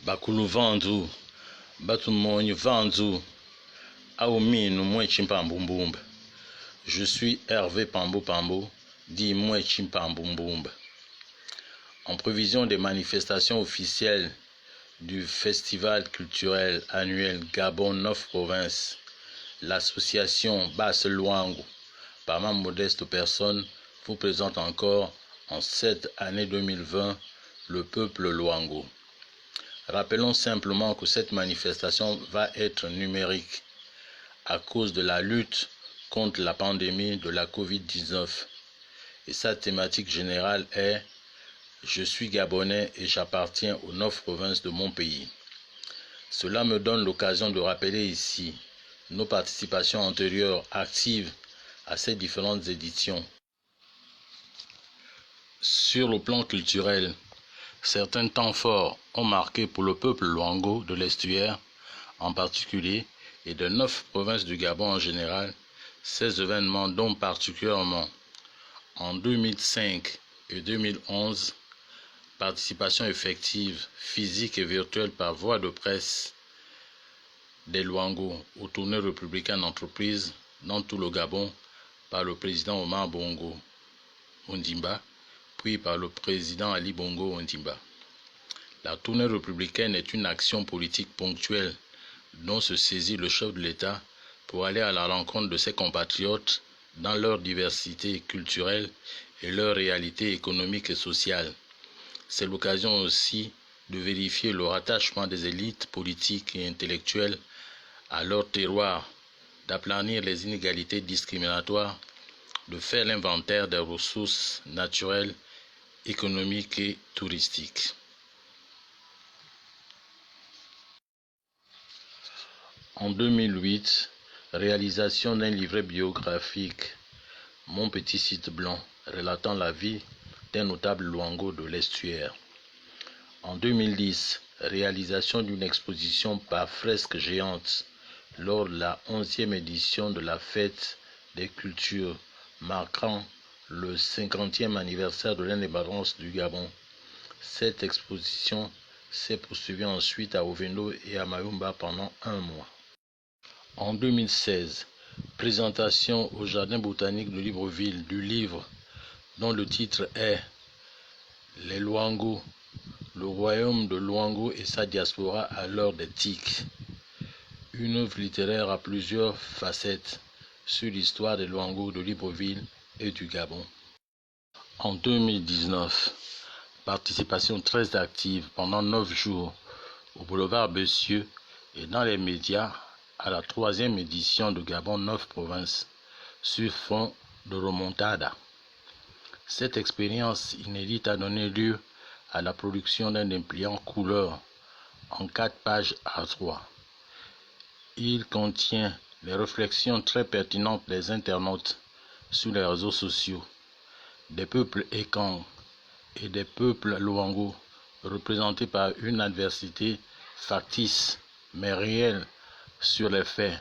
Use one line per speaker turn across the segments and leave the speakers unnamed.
Bakulu vandu, batumonyi vandu, aominu mwechi mpambumbumba. Je suis Hervé Pambo Pambo, dit mwechi mpambumbumba. En prévision des manifestations officielles du Festival culturel annuel Gabon 9 provinces, l'association Basse Luango, par ma modeste personne, vous présente encore en cette année 2020 le peuple Luango. Rappelons simplement que cette manifestation va être numérique à cause de la lutte contre la pandémie de la Covid-19 et sa thématique générale est « Je suis Gabonais et j'appartiens aux 9 provinces de mon pays ». Cela me donne l'occasion de rappeler ici nos participations antérieures actives à ces différentes éditions. Sur le plan culturel, certains temps forts ont marqué pour le peuple Luango de l'estuaire en particulier et de 9 provinces du Gabon en général, ces événements dont particulièrement en 2005 et 2011, participation effective, physique et virtuelle par voie de presse des Luango aux tournées républicaines d'entreprise dans tout le Gabon par le président Omar Bongo Ondimba, puis par le président Ali Bongo Ondimba. La tournée républicaine est une action politique ponctuelle dont se saisit le chef de l'État pour aller à la rencontre de ses compatriotes dans leur diversité culturelle et leur réalité économique et sociale. C'est l'occasion aussi de vérifier le rattachement des élites politiques et intellectuelles à leur terroir, d'aplanir les inégalités discriminatoires, de faire l'inventaire des ressources naturelles, économiques et touristiques. En 2008, réalisation d'un livret biographique, Mon petit site blanc, relatant la vie d'un notable Luango de l'estuaire. En 2010, réalisation d'une exposition par fresque géante lors de la 11e édition de la Fête des Cultures, marquant le 50e anniversaire de l'indépendance du Gabon. Cette exposition s'est poursuivie ensuite à Ovendo et à Mayumba pendant un mois. En 2016, présentation au Jardin botanique de Libreville du livre dont le titre est « Les Luango, le royaume de Luango et sa diaspora à l'heure des tiques ». Une œuvre littéraire à plusieurs facettes sur l'histoire des Luango de Libreville et du Gabon. En 2019, participation très active pendant 9 jours au boulevard Bessieux et dans les médias à la 3e édition de Gabon 9 provinces sur fond de remontada. Cette expérience inédite a donné lieu à la production d'un dépliant couleur en 4 pages A3. Il contient les réflexions très pertinentes des internautes sur les réseaux sociaux, des peuples Ekang et des peuples Luango représentés par une adversité factice mais réelle sur les faits,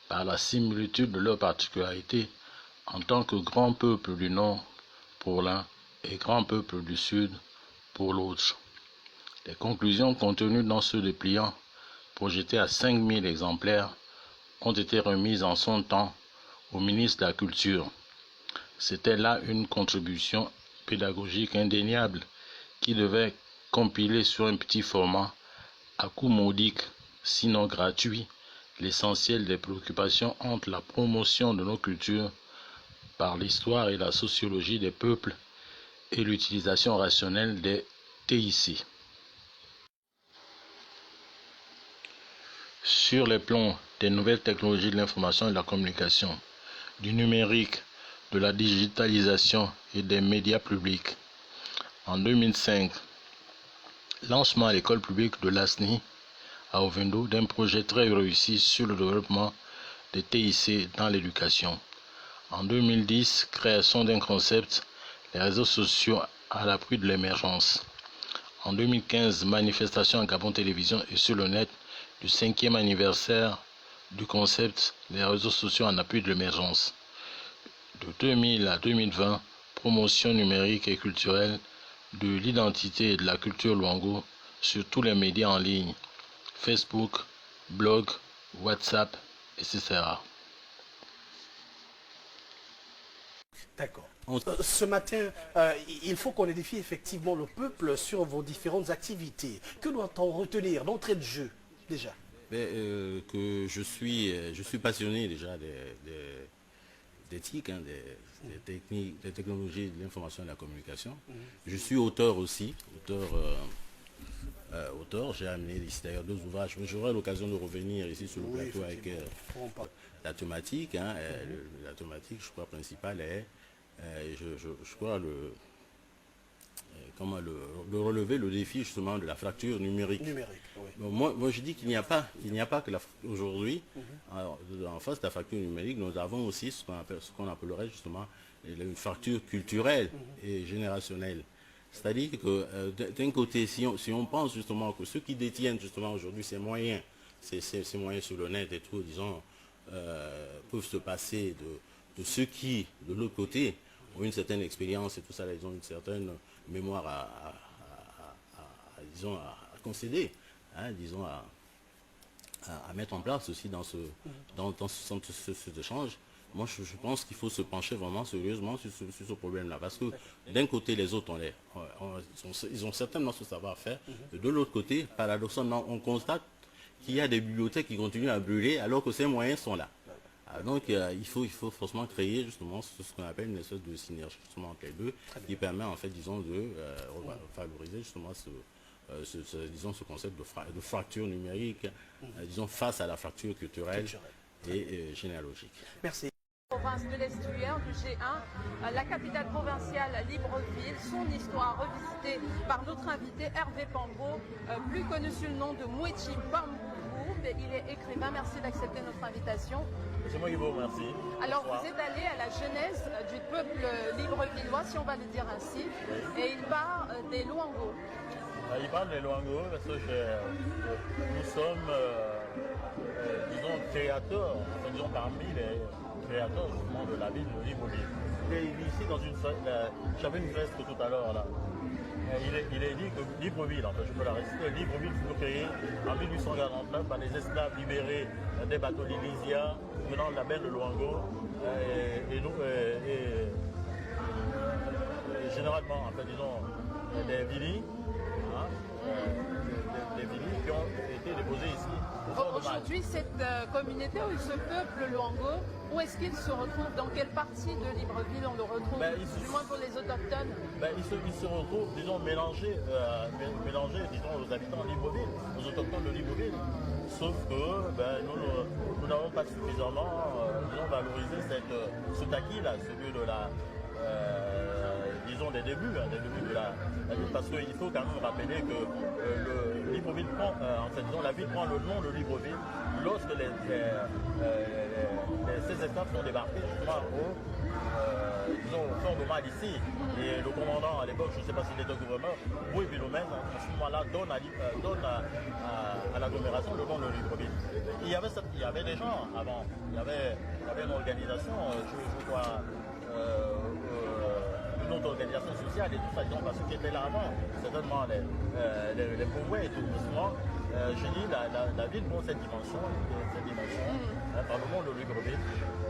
par la similitude de leurs particularités en tant que grand peuple du Nord pour l'un et grand peuple du Sud pour l'autre. Les conclusions contenues dans ce dépliant, projeté à 5000 exemplaires, ont été remises en son temps au ministre de la Culture. C'était là une contribution pédagogique indéniable qui devait compiler sur un petit format à coût modique, sinon gratuit, l'essentiel des préoccupations entre la promotion de nos cultures par l'histoire et la sociologie des peuples et l'utilisation rationnelle des TIC. Sur les plans des nouvelles technologies de l'information et de la communication, du numérique, de la digitalisation et des médias publics. En 2005, lancement à l'école publique de l'ASNI à Ovendo d'un projet très réussi sur le développement des TIC dans l'éducation. En 2010, création d'un concept, les réseaux sociaux à l'appui de l'émergence. En 2015, manifestation à Gabon Télévision et sur le net du 5e anniversaire du concept les réseaux sociaux en appui de l'émergence. De 2000 à 2020, promotion numérique et culturelle de l'identité et de la culture Luango sur tous les médias en ligne, Facebook, blog, WhatsApp, etc.
D'accord. Ce matin, il faut qu'on édifie effectivement le peuple sur vos différentes activités. Que doit-on retenir d'entrée de jeu, déjà?
Que je suis passionné déjà d'éthique, des techniques, des technologies de l'information et de la communication. Je suis auteur aussi, auteur. J'ai amené ici d'ailleurs 2 ouvrages, mais j'aurai l'occasion de revenir ici sur le plateau avec la thématique. La thématique, je crois, principale est, je crois, de relever le défi justement de la fracture numérique.
Oui.
Moi je dis qu'il n'y a pas que aujourd'hui, en face de la fracture numérique, nous avons aussi ce qu'on appellerait justement une fracture culturelle et générationnelle. C'est-à-dire que d'un côté, si on pense justement que ceux qui détiennent justement aujourd'hui ces moyens sur le net et tout, disons, peuvent se passer de ceux qui, de l'autre côté, ont une certaine expérience et tout ça, ils ont une certaine mémoire disons, à concéder, disons, à mettre en place aussi dans cet échange. Moi, je pense qu'il faut se pencher vraiment sérieusement sur ce problème-là. Parce que d'un côté, les autres, ils ont certainement ce savoir-faire. De l'autre côté, paradoxalement, on constate qu'il y a des bibliothèques qui continuent à brûler alors que ces moyens sont là. Donc, il faut forcément créer justement ce qu'on appelle une espèce de synergie justement entre les deux, qui permet en fait, disons, de favoriser justement disons, ce concept de fracture numérique, disons, face à la fracture culturelle et généalogique.
Merci.
Province de l'Estuaire, du G1, la capitale provinciale Libreville, son histoire revisitée par notre invité Hervé Pambo, plus connu sous le nom de Mouechi Pambou. Il est écrivain, merci d'accepter notre invitation.
C'est moi qui vous remercie.
Alors vous êtes allé à la genèse du peuple librevillois, si on va le dire ainsi, et il part des Luango.
Il parle des Luango parce que nous sommes, disons, créateurs, disons parmi les créateurs justement de la ville de Libreville. Il est ici dans j'avais une veste tout à l'heure là. Il est dit que Libreville, en fait, je peux la réciter, Libreville fut créée en 1849 par les esclaves libérés des bateaux l'Elysia venant de la baie de Luango et généralement, en fait, disons, des villis, des villis qui ont été déposés ici.
Aujourd'hui, cette communauté ou ce peuple Luango, où est-ce qu'il se retrouve? Dans quelle partie de Libreville on le retrouve? Du moins pour les autochtones.
Il se retrouve, disons, mélangé, disons, aux habitants de Libreville, aux autochtones de Libreville. Sauf que nous n'avons pas suffisamment disons, valorisé cet acquis-là, celui de la... disons des débuts de la ville, parce qu'il faut quand même rappeler que Libreville prend, en fait, disons, la ville prend le nom de Libreville lorsque ces esclaves sont débarqués justement au fort de Mal ici. Et le commandant à l'époque, je ne sais pas s'il était gouverneur, Boué Bilomène, à ce moment-là, donne à l'agglomération le nom de Libreville. Il y avait des gens avant, il y avait une organisation, je crois, une autre organisation sociale et tout ça, disons, parce que qui était là avant, certainement les Congois et tout. Souvent, je dis, la ville prend cette dimension par le nom de Libreville,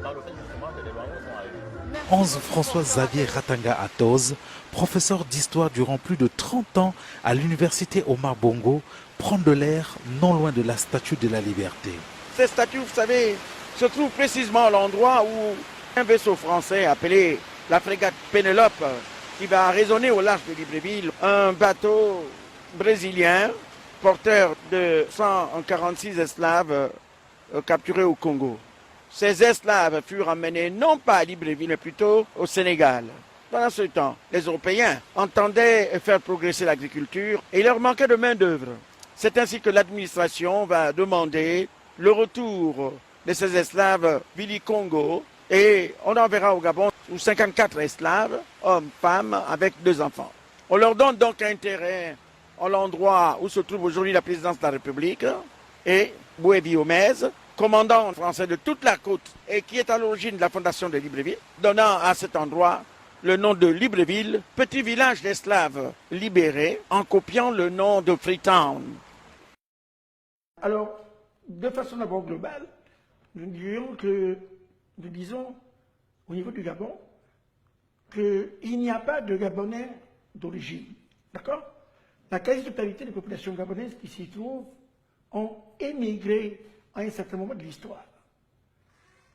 par le fait justement que les Luangos sont arrivés.
11 François Xavier Ratanga Atoz, professeur d'histoire durant plus de 30 ans à l'université Omar Bongo, prend de l'air non loin de la Statue de la Liberté.
Cette statue, vous savez, se trouve précisément à l'endroit où un vaisseau français appelé la frégate Pénélope, qui va résonner au large de Libreville, un bateau brésilien porteur de 146 esclaves capturés au Congo. Ces esclaves furent emmenés non pas à Libreville, mais plutôt au Sénégal. Pendant ce temps, les Européens entendaient faire progresser l'agriculture et il leur manquait de main-d'œuvre. C'est ainsi que l'administration va demander le retour de ces esclaves Billy Congo et on enverra au Gabon 54 esclaves, hommes, femmes, avec 2 enfants. On leur donne donc un terrain à l'endroit où se trouve aujourd'hui la présidence de la République et Boué Biomez, commandant français de toute la côte et qui est à l'origine de la fondation de Libreville, donnant à cet endroit le nom de Libreville, petit village d'esclaves libérés, en copiant le nom de Freetown.
Alors, de façon d'abord globale, nous disons au niveau du Gabon qu'il n'y a pas de Gabonais d'origine. D'accord? La quasi-totalité des populations gabonaises qui s'y trouvent ont émigré à un certain moment de l'histoire.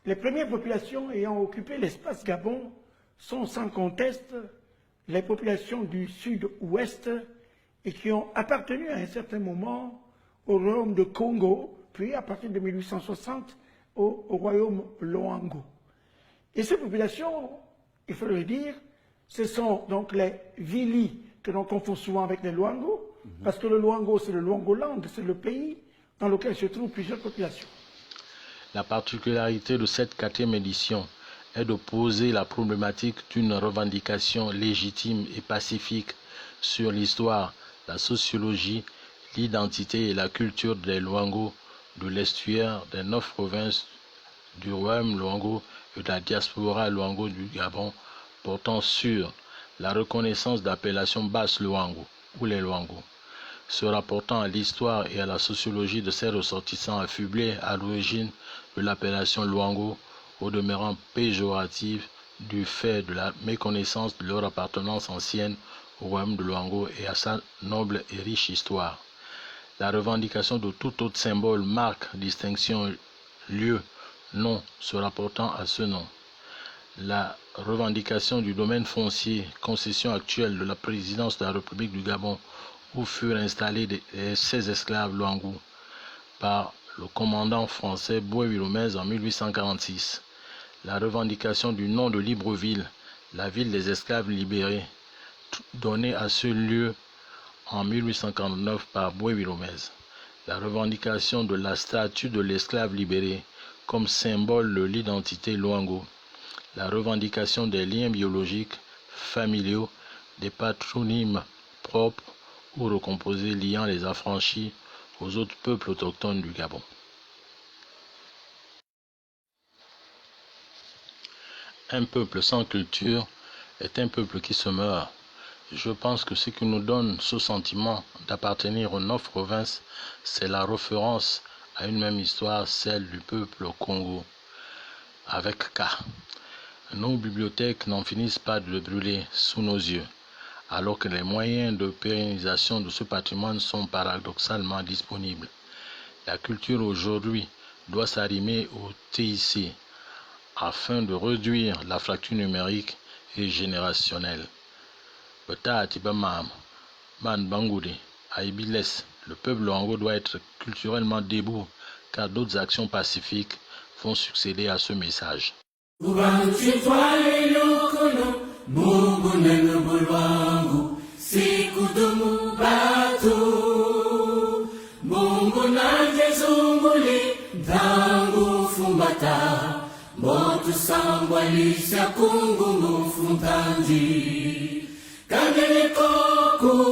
Les premières populations ayant occupé l'espace Gabon sont sans conteste les populations du sud-ouest et qui ont appartenu à un certain moment au royaume de Congo, puis à partir de 1860 au royaume Loango. Et ces populations, il faut le dire, ce sont donc les Vili que l'on confond souvent avec les Luango, parce que le Luango, c'est le Luangoland, c'est le pays dans lequel se trouvent plusieurs populations.
La particularité de cette 4e édition est de poser la problématique d'une revendication légitime et pacifique sur l'histoire, la sociologie, l'identité et la culture des Luango, de l'estuaire, des 9 provinces du royaume Luango et de la diaspora Luango du Gabon, portant sur la reconnaissance d'appellation basse Luango ou les Luango, se rapportant à l'histoire et à la sociologie de ces ressortissants affublés à l'origine de l'appellation Luango, au demeurant péjorative du fait de la méconnaissance de leur appartenance ancienne au royaume de Luango et à sa noble et riche histoire. La revendication de tout autre symbole, marque, distinction, lieu, nom se rapportant à ce nom. La revendication du domaine foncier, concession actuelle de la présidence de la République du Gabon, où furent installés ces esclaves Luango par le commandant français Boué-Wilomez en 1846. La revendication du nom de Libreville, la ville des esclaves libérés, donnée à ce lieu en 1849 par Boué-Wilomez. La revendication de la statue de l'esclave libéré comme symbole de l'identité Luango. La revendication des liens biologiques, familiaux, des patronymes propres ou recomposés liant les affranchis aux autres peuples autochtones du Gabon. Un peuple sans culture est un peuple qui se meurt. Je pense que ce qui nous donne ce sentiment d'appartenir aux 9 provinces, c'est la référence à une même histoire, celle du peuple au Congo, avec K. Nos bibliothèques n'en finissent pas de brûler sous nos yeux, alors que les moyens de pérennisation de ce patrimoine sont paradoxalement disponibles. La culture aujourd'hui doit s'arrimer au TIC afin de réduire la fracture numérique et générationnelle. Le peuple Luango doit être culturellement debout car d'autres actions pacifiques vont succéder à ce message.
Moto sambwalisha kungu mfuntanji Kandele koko